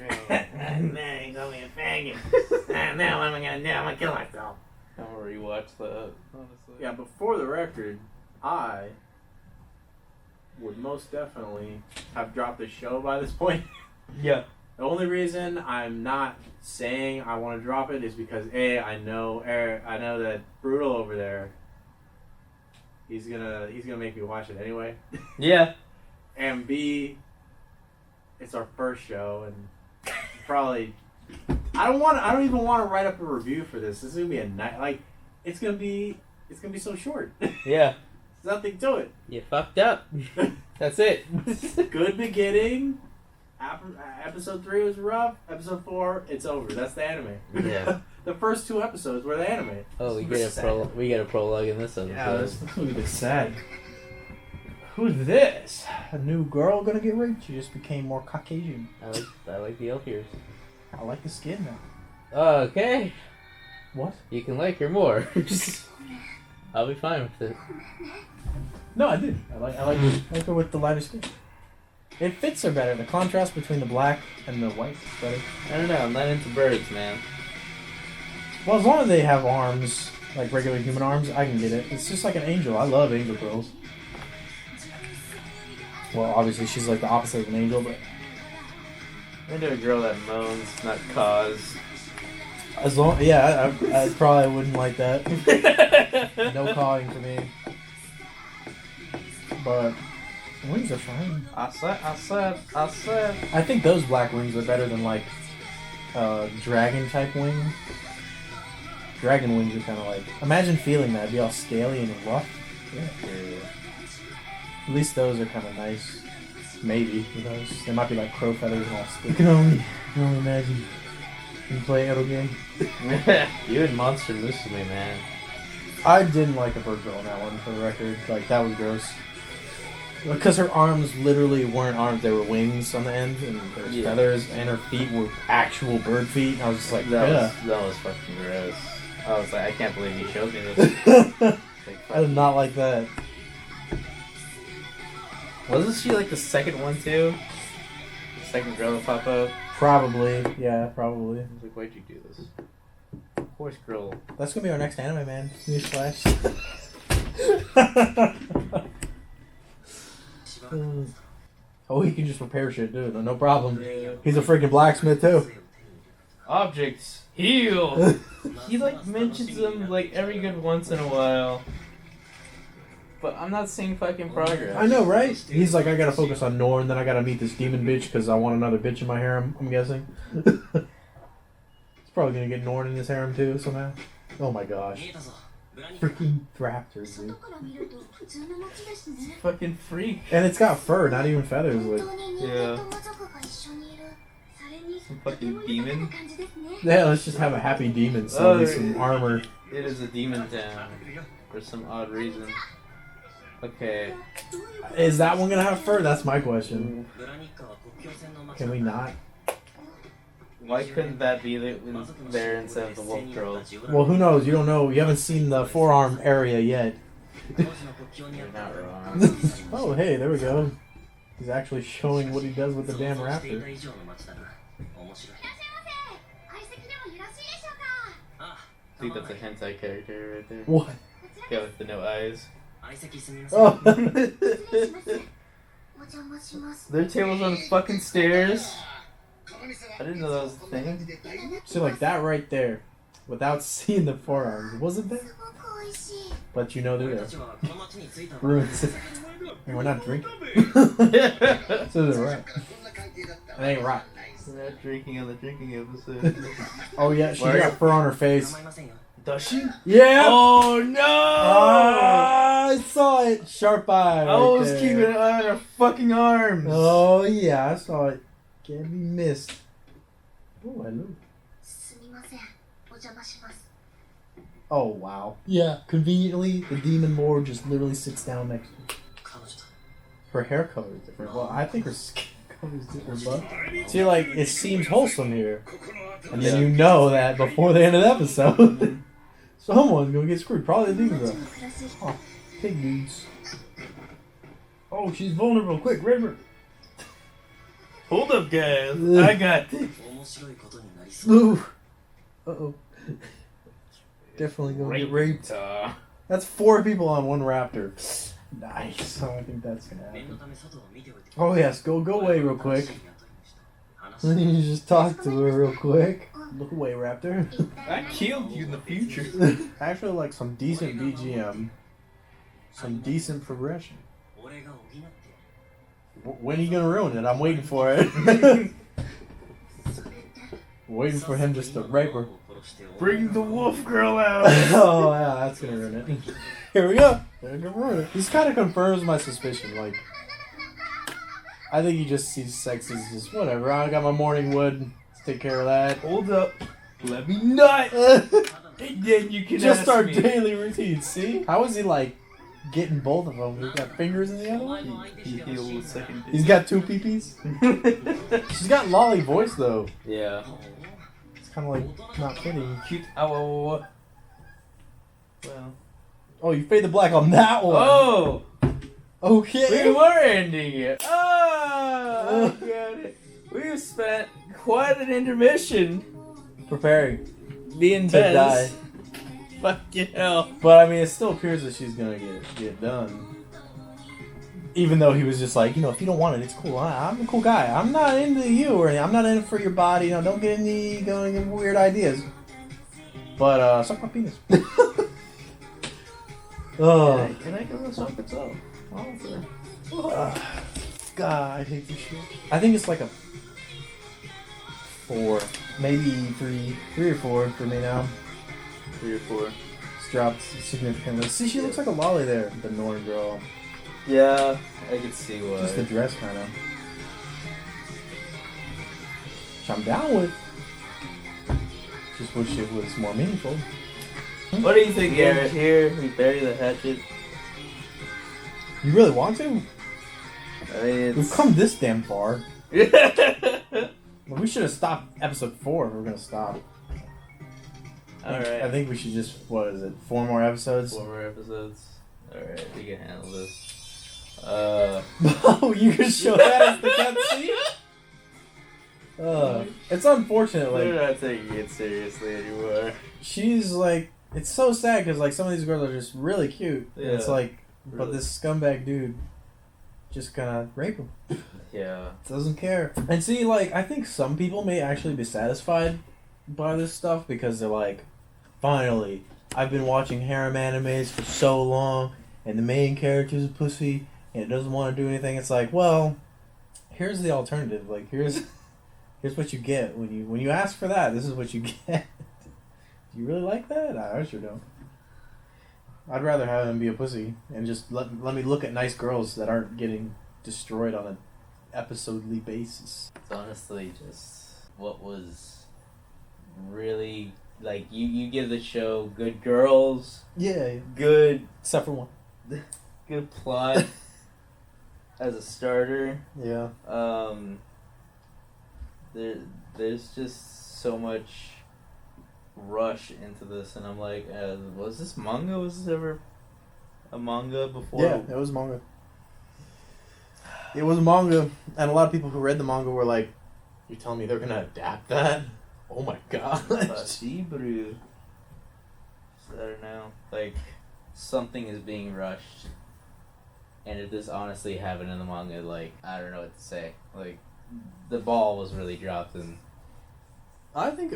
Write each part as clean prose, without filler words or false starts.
Man, he called me a faggot. Now what am I gonna do? I'm gonna kill myself. I'm gonna rewatch that, honestly. Yeah, but for the record, I would most definitely have dropped the show by this point. Yeah. The only reason I'm not saying I want to drop it is because I know that Brutal over there. He's gonna make me watch it anyway. Yeah. And B, it's our first show, and probably I don't even want to write up a review for this. This is gonna be a night it's gonna be so short. Yeah. There's nothing to it. You fucked up. That's it. Good beginning. Episode 3 was rough. Episode 4, it's over. That's the anime. Yeah. The first 2 episodes were the anime. Oh, we get a prologue in this episode. Yeah, this movie is sad. Who's this? A new girl gonna get raped? She just became more Caucasian. I like the elf ears. I like the skin now. Okay. What? You can like her more. I'll be fine with it. No, I did. I like her with the lighter skin. It fits her better. The contrast between the black and the white is better. I don't know. I'm not into birds, man. Well, as long as they have arms, like regular human arms, I can get it. It's just like an angel. I love angel girls. Well, obviously she's like the opposite of an angel, but I'm into a girl that moans, not caws. as long, yeah, I probably wouldn't like that. No cawing for me. But wings are fine. I said. I think those black wings are better than like dragon type wing. Dragon wings are kind of like, imagine feeling that. It'd be all scaly and rough. Yeah. At least those are kind of nice. Maybe. Who knows? They might be like crow feathers and all stiff. You can only imagine. You can play Edo game. You and Monster Musume, man. I didn't like the bird girl in that one, for the record. Like, that was gross. Because her arms literally weren't arms, they were wings on the end, and there was feathers, and her feet were actual bird feet. And I was just like, that was fucking gross. I was like, I can't believe you showed me this. I did not like that. Wasn't she like the second one too? The second girl to pop up? Probably, yeah, probably. I was like, why'd you do this? Horse girl. That's gonna be our next anime, man. Newsflash. Oh, he can just repair shit, dude. No problem. Yeah. He's a freaking blacksmith too. Objects. Heal! He like mentions them like every good once in a while. But I'm not seeing fucking progress. I know, right? He's like, I gotta focus on Norn, then I gotta meet this demon bitch because I want another bitch in my harem, I'm guessing. He's probably gonna get Norn in his harem too, somehow. Oh my gosh. Freaking raptors, dude. Fucking freak. And it's got fur, not even feathers. Like, Yeah. Some fucking demon. yeah, let's just have a happy demon sell me some armor. It is a demon town. For some odd reason. Okay. Is that one gonna have fur? That's my question. Can we not? Why couldn't that be there instead of the wolf girl? Well, who knows? You don't know. You haven't seen the forearm area yet. You're not wrong. Oh, hey, there we go. He's actually showing what he does with the damn raptor. I think that's a hentai character right there. What? Yeah, with the no eyes. Oh. Their table's on the fucking stairs. I didn't know that was a thing. So like that right there, without seeing the forearms, wasn't there? But you know they're there. Ruins it. And we're not drinking. So they're right. It ain't right. We're not drinking on the drinking episode. Oh yeah, she got fur on her face. Does she? Yeah! Oh no! I saw it. Sharp eye. I was keeping an eye on her fucking arms. Oh yeah, I saw it. Can't be missed. Oh, hello. Oh wow. Yeah, conveniently, the demon lord just literally sits down next to her. Her hair color is different. Well, I think her skin color is different, but see, like, it seems wholesome here. And then you know that before the end of the episode, someone's gonna get screwed. Probably the demon girl. Oh, pig dudes. Oh, she's vulnerable. Quick, rape her. Hold up, guys. I got this. Ooh. Uh-oh. Definitely gonna get raped. That's 4 people on one raptor. Nice. So I think that's gonna happen. Oh yes, go away real quick. You just talk to her real quick. Look away, raptor. I killed you in the future. Actually, like some decent BGM. Some decent progression. When are you gonna ruin it? I'm waiting for it. Waiting for him just to rape her. Bring the wolf girl out. Oh yeah, that's gonna ruin it. Here we go. They're gonna ruin it. This kind of confirms my suspicion. Like, I think he just sees sex as just whatever. I got my morning wood. Let's take care of that. Hold up. Let me nut. And then you can Just ask our me. daily routine. See? How is he like getting both of them? He's got fingers in the other one. He healed the second. He's got 2 peepees. She's got lolly voice though. Yeah. It's kind of like not fitting. Cute. Oh. Well. Oh, you fade the black on that one. Oh. Okay. We were ending it. Oh, I got it. We've spent quite an intermission Preparing being to die. Fucking hell. But I mean, it still appears that she's gonna get done. Even though he was just like, if you don't want it, it's cool. I'm a cool guy. I'm not into you, or I'm not in it for your body. Don't get any weird ideas. But suck my penis. Oh. Can I give this up? It's up. God, I hate this shit. I think it's like a 4, maybe 3 or 4 for me now. 3 or 4. It's dropped significantly. See, she looks like a lolly there, the Norn girl. Yeah, I could see why. Just the dress, kind of. Which I'm down with. Just wish it was more meaningful. What do you think, Garrett? Here, we bury the hatchet. You really want to? I mean, it's... We've come this damn far. Well, we should have stopped episode 4 if we're gonna stop. Alright. I think we should just, 4 more episodes? 4 more episodes. Alright, we can handle this. Oh, you can show that as the cutscene? It's unfortunate, They're like, not taking it seriously anymore. she's like, it's so sad because like some of these girls are just really cute. And it's Yeah, like, but really. this scumbag dude just gonna rape him. Yeah. Doesn't care. And see, like, I think some people may actually be satisfied by this stuff because they're like, finally, I've been watching harem animes for so long, and the main character's a pussy, and it doesn't want to do anything. It's like, well, here's the alternative. Like, here's what you get when you ask for that. This is what you get. Do you really like that? I sure don't. I'd rather have him be a pussy and just let me look at nice girls that aren't getting destroyed on an episodely basis. It's honestly just what was really, like, you give the show good girls, Yeah, good except for one. plot as a starter. Yeah. There's just so much rush into this, and I'm like, was this manga? Was this ever a manga before? Yeah, it was manga. It was manga, and a lot of people who read the manga were like, "You're telling me they're gonna adapt that? Oh my god!" Hebrew. I don't know. Like, something is being rushed, and if this honestly happened in the manga, like, I don't know what to say. Like, the ball was really dropped, and I think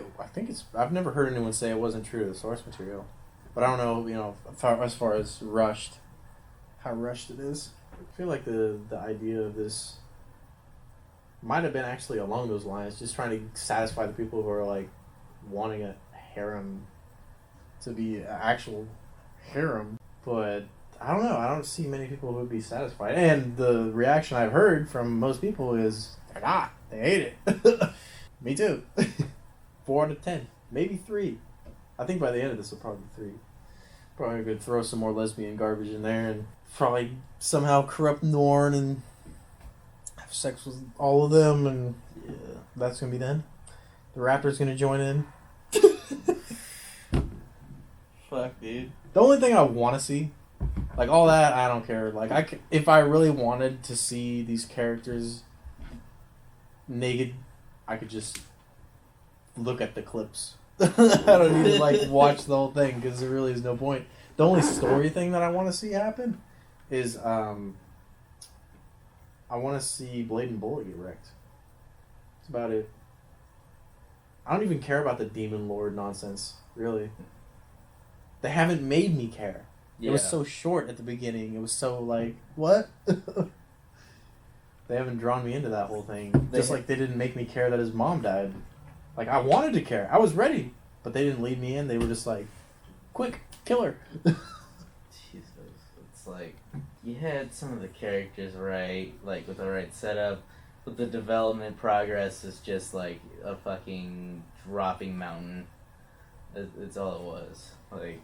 it's. I've never heard anyone say it wasn't true to the source material, but I don't know. As far as rushed, how rushed it is. I feel like the idea of this might have been actually along those lines, just trying to satisfy the people who are like wanting a harem to be an actual harem. But I don't know. I don't see many people who would be satisfied. And the reaction I've heard from most people is they're not. They hate it. Me too. 4 out of 10, maybe 3. I think by the end of this will probably be 3. Probably could throw some more lesbian garbage in there and probably somehow corrupt Norn and have sex with all of them, and yeah, that's gonna be then. The Raptor's gonna join in. fuck, dude. The only thing I want to see, like all that, I don't care. Like if I really wanted to see these characters naked, I could just look at the clips. I don't need to like watch the whole thing because there really is no point. The only story thing that I want to see happen is I want to see Blade and Bullet get wrecked. That's about it. I don't even care about the Demon Lord nonsense, really. They haven't made me care. Yeah. It was so short at the beginning. It was so like, what? They haven't drawn me into that whole thing. Just like they didn't make me care that his mom died. Like, I wanted to care. I was ready. But they didn't lead me in. They were just like, quick, kill her. Jesus. It's like, you had some of the characters right, like, with the right setup, but the development progress is just like a fucking dropping mountain. It's all it was. Like,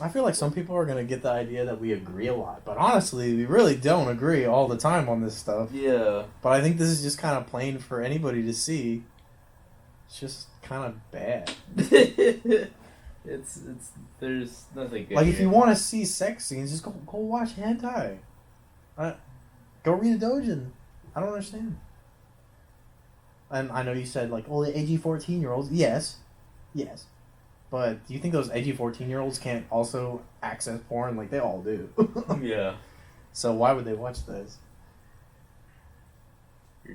I feel like some people are going to get the idea that we agree a lot. But honestly, we really don't agree all the time on this stuff. yeah. But I think this is just kind of plain for anybody to see. It's just kind of bad. it's there's nothing good. Like, if here. you want to see sex scenes, just go watch hentai. Go read a doujin. I don't understand. And I know you said, like, oh, the edgy 14-year-olds. Yes. But do you think those edgy 14-year-olds can't also access porn? Like, they all do. Yeah. So why would they watch this?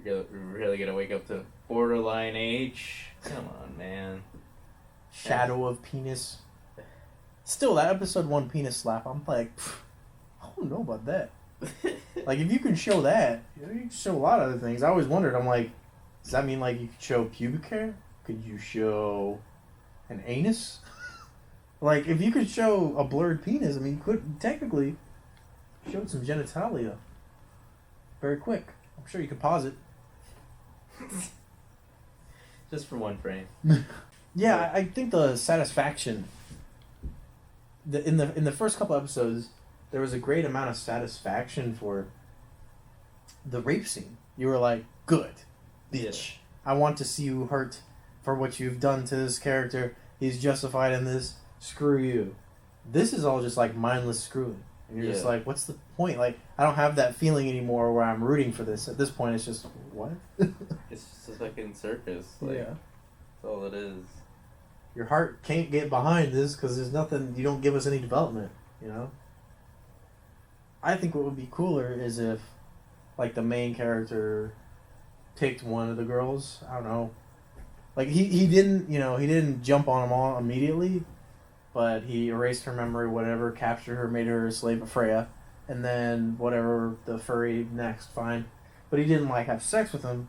You're really gonna wake up to borderline age? Come on, man. Shadow of penis. Still, that episode 1 penis slap, I'm like, I don't know about that. Like, if you can show that, you can show a lot of other things. I always wondered, I'm like, does that mean, like, you could show pubic hair? Could you show an anus? Like, if you could show a blurred penis, I mean, you could technically show some genitalia very quick. I'm sure you could pause it. Just for one frame. Yeah, I think the satisfaction... In the first couple episodes, there was a great amount of satisfaction for the rape scene. You were like, good, bitch. Yeah. I want to see you hurt for what you've done to this character. He's justified in this. Screw you. This is all just like mindless screwing. And you're just like, what's the point? Like, I don't have that feeling anymore where I'm rooting for this. At this point, it's just, what? It's just a fucking circus. Like, yeah. That's all it is. Your heart can't get behind this because there's nothing, you don't give us any development, you know? I think what would be cooler is if, like, the main character picked one of the girls. I don't know. Like, he didn't, you know, he didn't jump on them all immediately, but he erased her memory, whatever, captured her, made her a slave of Freya, and then whatever, the furry next, fine. But he didn't, like, have sex with him,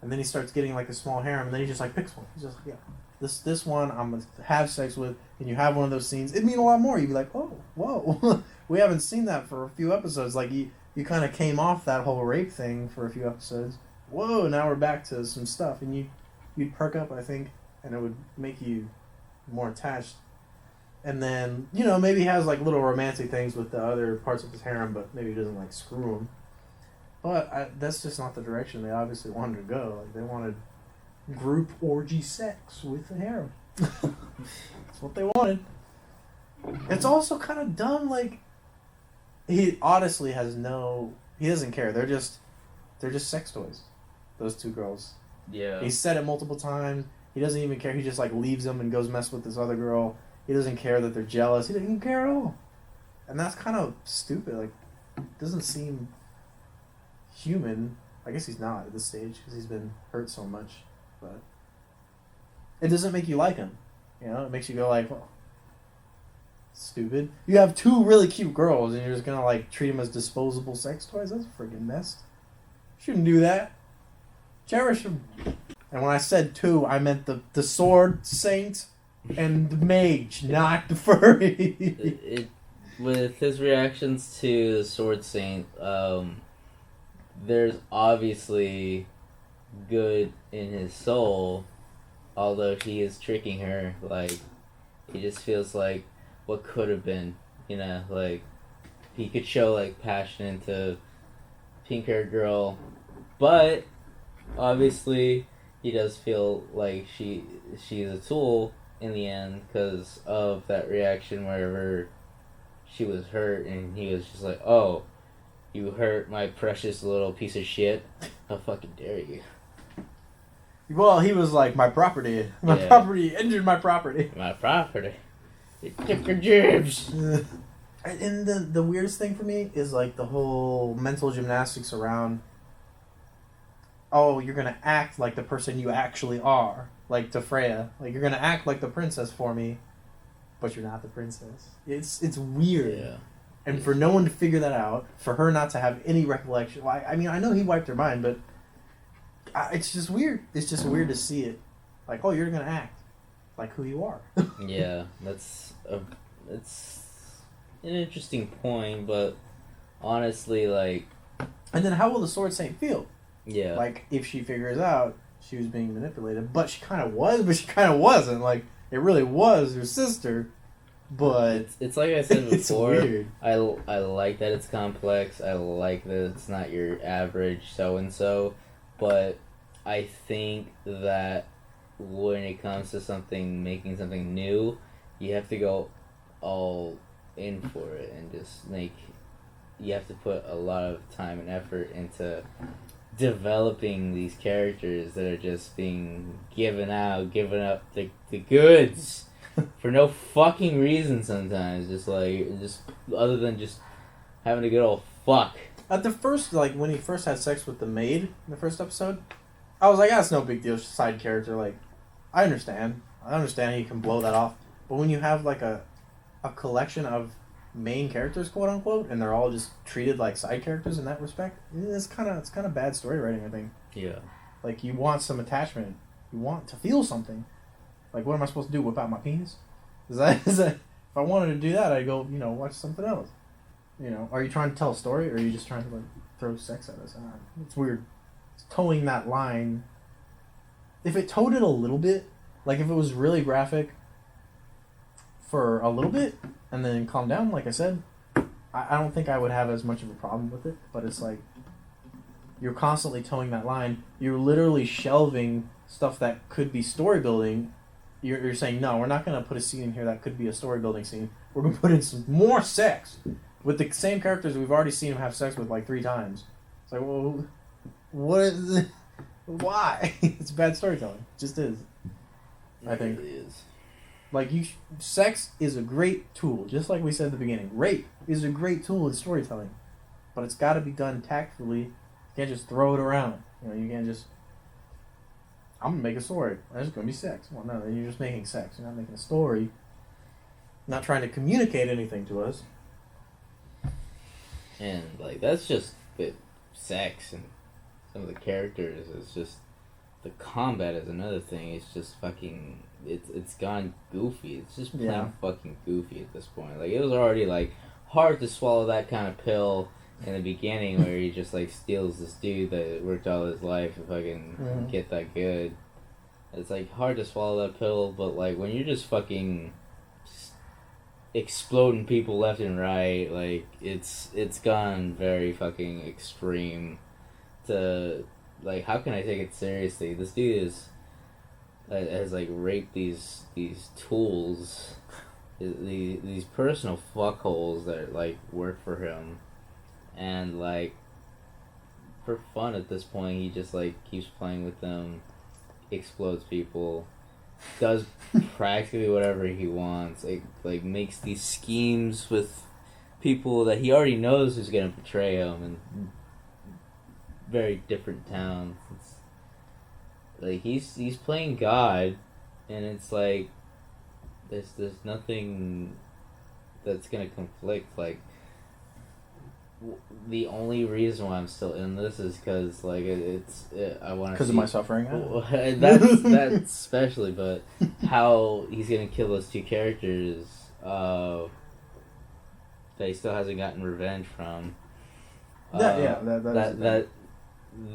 and then he starts getting, like, a small harem, and then he just, like, picks one. He's just like, yeah. This one I'm going to have sex with, and you have one of those scenes, it'd mean a lot more. You'd be like, oh, whoa. We haven't seen that for a few episodes. Like, you kind of came off that whole rape thing for a few episodes. Whoa, now we're back to some stuff. And you'd perk up, I think, and it would make you more attached. And then, you know, maybe he has, like, little romantic things with the other parts of his harem, but maybe he doesn't, like, screw them. But that's just not the direction they obviously wanted to go. Like, they wanted group orgy sex with the harem. That's what they wanted. It's also kind of dumb. Like, he honestly has he doesn't care. They're just sex toys, those two girls. Yeah. He said it multiple times. He doesn't even care. He just, like, leaves them and goes mess with this other girl. He doesn't care that they're jealous. He doesn't even care at all. And that's kind of stupid. Like, it doesn't seem human. I guess he's not at this stage because he's been hurt so much. But it doesn't make you like him. You know, it makes you go like, well, stupid. You have two really cute girls and you're just going to, like, treat them as disposable sex toys? That's a freaking mess. Shouldn't do that. Cherish them. And when I said two, I meant the sword saint and the mage, not the furry. With his reactions to the sword saint, there's obviously good in his soul, although he is tricking her. Like, he just feels like what could have been, you know, like he could show, like, passion into pink-haired girl, but obviously he does feel like she's a tool in the end because of that reaction wherever she was hurt, and he was just like, oh, You hurt my precious little piece of shit. How fucking dare you? Well, he was like, my property. My Yeah. property injured my property. My property. It took your jibs. And the weirdest thing for me is like the whole mental gymnastics around, oh, you're gonna act like the person you actually are, like to Freya. Like you're gonna act like the princess for me, but you're not the princess. It's weird. Yeah. And for no one to figure that out, for her not to have any recollection. Well, I mean, I know he wiped her mind, but it's just weird. It's just weird to see it. Like, oh, you're gonna act like who you are. Yeah, it's an interesting point, but honestly, like... And then how will the Sword Saint feel? Yeah. Like, if she figures out she was being manipulated, but she kind of was, but she kind of wasn't. Like, it really was her sister, but... It's like I said it's before, weird. I like that it's complex, I like that it's not your average so-and-so, but I think that when it comes to making something new, you have to go all in for it and just you have to put a lot of time and effort into developing these characters that are just being giving up the goods for no fucking reason sometimes, just other than just having a good old fuck. At the first, like, when he first had sex with the maid in the first episode, I was like, that's no big deal, side character. Like, I understand he can blow that off. But when you have, like, a collection of main characters, quote unquote, and they're all just treated like side characters in that respect, it's kind of bad story writing, I think. Yeah. Like, you want some attachment. You want to feel something. Like, what am I supposed to do? Whip out my penis? Is that if I wanted to do that, I'd go, watch something else. Are you trying to tell a story, or are you just trying to, like, throw sex at us? It's weird. It's towing that line. If it towed it a little bit, like if it was really graphic for a little bit, and then calm down, like I said, I don't think I would have as much of a problem with it. But it's like, you're constantly towing that line. You're literally shelving stuff that could be story building. You're saying, no, we're not going to put a scene in here that could be a story building scene. We're going to put in some more sex with the same characters we've already seen him have sex with like 3 times. It's like, well, what is it? Why? It's bad storytelling. It just is. I think. It really is. Like, sex is a great tool, just like we said at the beginning. Rape is a great tool in storytelling, but it's got to be done tactfully. You can't just throw it around. You can't just, I'm going to make a story. There's going to be sex. Well, no, you're just making sex. You're not making a story. Not trying to communicate anything to us. And, like, that's just sex and some of the characters. It's just, the combat is another thing. It's just fucking, it's gone goofy. It's just plain fucking goofy at this point. Like, it was already, like, hard to swallow that kind of pill in the beginning where he just, like, steals this dude that worked all his life to fucking get that good. It's, like, hard to swallow that pill, but, like, when you're just fucking exploding people left and right, like, it's gone very fucking extreme to, like, how can I take it seriously? This dude has like raped these tools, these personal fuckholes that like work for him, and like for fun at this point he just like keeps playing with them, explodes people, does practically whatever he wants, like makes these schemes with people that he already knows who's gonna betray him in very different towns. It's like he's playing God, and it's like there's nothing that's gonna conflict. Like the only reason why I'm still in this is because like I want to because of my suffering. That's especially, but how he's gonna kill those 2 characters that he still hasn't gotten revenge from. That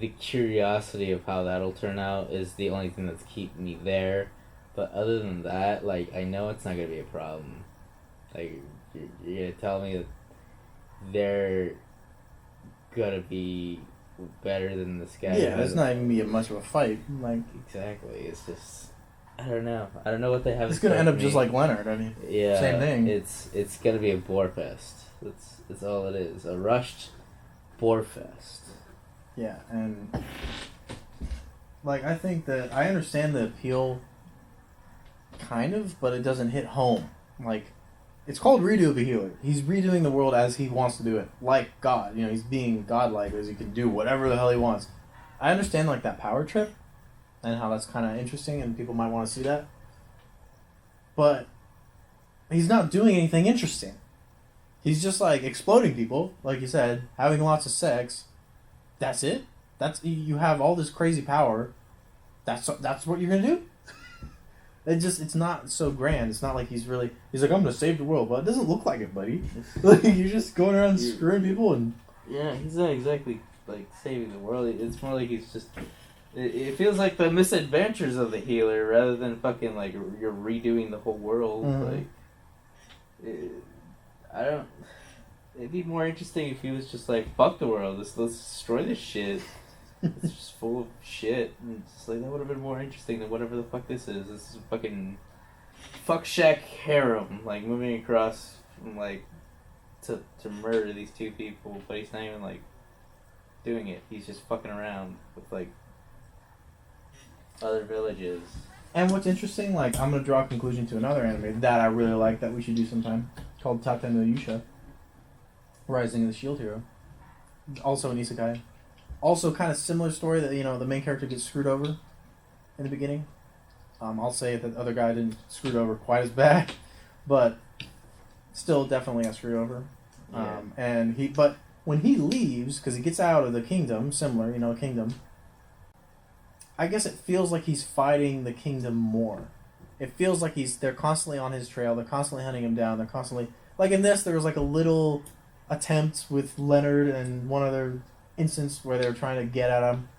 the curiosity of how that'll turn out is the only thing that's keeping me there. But other than that, like, I know it's not gonna be a problem. Like, you're gonna tell me that they're gonna be better than this guy. Yeah, it's not even be much of a fight. Like, exactly, it's just, I don't know what they have. It's gonna end up just like Leonard. I mean, yeah, same thing. It's gonna be a bore fest. That's all it is. A rushed Borefest. Yeah, and like I think that I understand the appeal, kind of, but it doesn't hit home. Like, it's called Redo of a Healer. He's redoing the world as he wants to do it, like God. You know, he's being godlike as he can do whatever the hell he wants. I understand like that power trip, and how that's kind of interesting, and people might want to see that. But he's not doing anything interesting. He's just like exploding people, like you said, having lots of sex. That's it. That's you have all this crazy power. That's what you're gonna do. It's not so grand. It's not like he's like I'm gonna save the world, but it doesn't look like it, buddy. Like you're just going around screwing people and. Yeah, he's not exactly like saving the world. It's more like he's just. It feels like the misadventures of the healer rather than fucking like you're redoing the whole world. Mm-hmm. I don't. It'd be more interesting if he was just like, fuck the world, let's destroy this shit. It's just full of shit. And it's like, that would have been more interesting than whatever the fuck this is. This is a fucking fuck shack harem, like moving across from like to murder these two people, but he's not even like doing it. He's just fucking around with like other villages. And what's interesting, like I'm gonna draw a conclusion to another anime that I really like that we should do sometime, called Tate no Yusha. Rising of the Shield Hero. Also an isekai. Also kind of similar story that, you know, the main character gets screwed over in the beginning. I'll say that the other guy didn't screwed over quite as bad, but still definitely got screwed over. Yeah. But when he leaves, because he gets out of the kingdom, similar, you know, kingdom, I guess it feels like he's fighting the kingdom more. It feels like they're constantly on his trail, they're constantly hunting him down, they're constantly, like in this, there was like a little attempt with Leonard and one other instance where they were trying to get at him,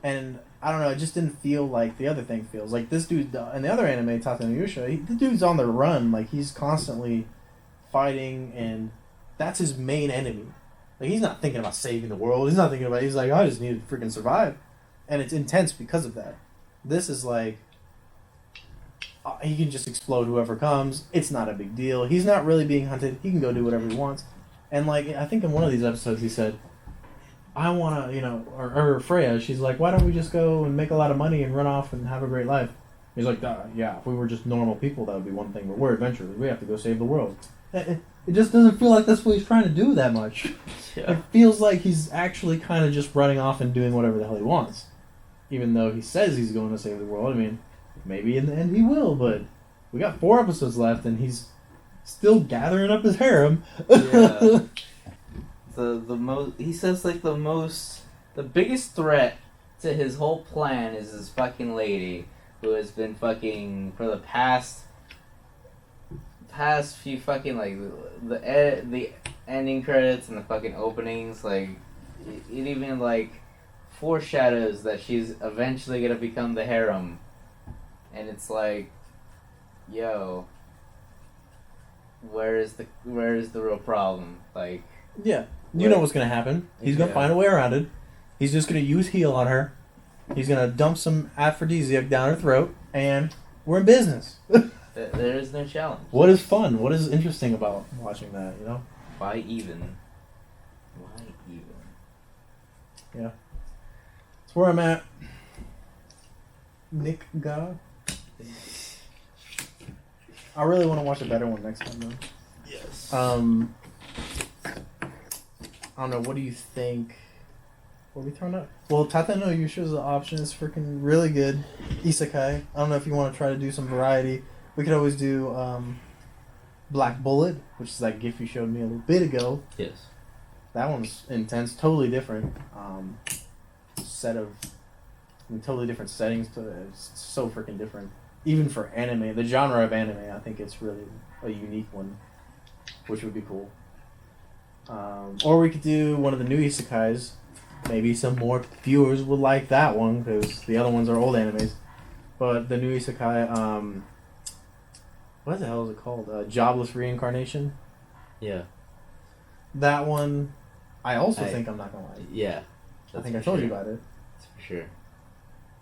and I don't know, it just didn't feel like the other thing feels. Like this dude in the other anime, Tate no Yusha, the dude's on the run, like he's constantly fighting, and that's his main enemy. Like he's not thinking about saving the world, he's like, I just need to freaking survive, and it's intense because of that. This is like, he can just explode whoever comes, it's not a big deal, he's not really being hunted, he can go do whatever he wants. And like, I think in one of these episodes he said, I want to, you know, or Freya, she's like, why don't we just go and make a lot of money and run off and have a great life? He's like, yeah, if we were just normal people, that would be one thing, but we're adventurers, we have to go save the world. It just doesn't feel like that's what he's trying to do that much. Yeah. It feels like he's actually kind of just running off and doing whatever the hell he wants. Even though he says he's going to save the world. I mean, maybe in the end he will, but we got 4 episodes left and he's still gathering up his harem. Yeah. He says like the biggest threat to his whole plan is this fucking lady who has been fucking for the past few fucking like the ending credits and the fucking openings, like it even like foreshadows that she's eventually gonna become the harem, and it's like, yo, where is the real problem? Like, yeah, you know what's gonna happen. He's gonna find a way around it. He's just gonna use heal on her. He's gonna dump some aphrodisiac down her throat, and we're in business. There is no challenge. What is fun? What is interesting about watching that? You know? Why even? Yeah, that's where I'm at. Nick Ga. I really want to watch a better one next time, though. Yes. I don't know. What do you think? What are we throwing up? Well, Tate no Yusha is an option. It's freaking really good. Isekai. I don't know if you want to try to do some variety. We could always do Black Bullet, which is that GIF you showed me a little bit ago. Yes. That one's intense. Totally different. Totally different settings. It's so freaking different. Even for anime, the genre of anime, I think it's really a unique one, which would be cool. Or we could do one of the new isekais. Maybe some more viewers would like that one, because the other ones are old animes. But the new isekai, what the hell is it called? Jobless Reincarnation? Yeah. That one, I also think I'm not going to like. Yeah. I think I told you about it. That's for sure.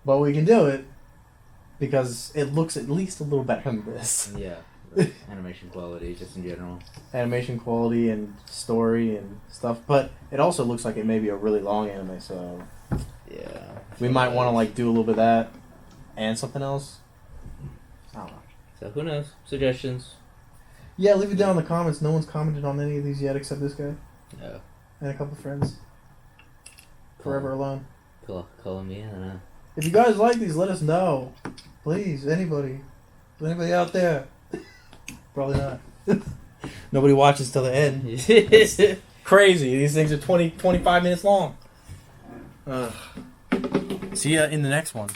But we can do it, because it looks at least a little better than this. Yeah. Animation quality, just in general. Animation quality and story and stuff, but it also looks like it may be a really long anime, so Yeah. we might want to like do a little bit of that and something else. I don't know. So who knows? Suggestions? Yeah, leave it down in the comments. No one's commented on any of these yet except this guy No. and a couple friends. Forever Alone. Call me in. If you guys like these, let us know. Please, anybody. Is anybody out there? Probably not. Nobody watches till the end. It's crazy. These things are 25 minutes long. See ya in the next one.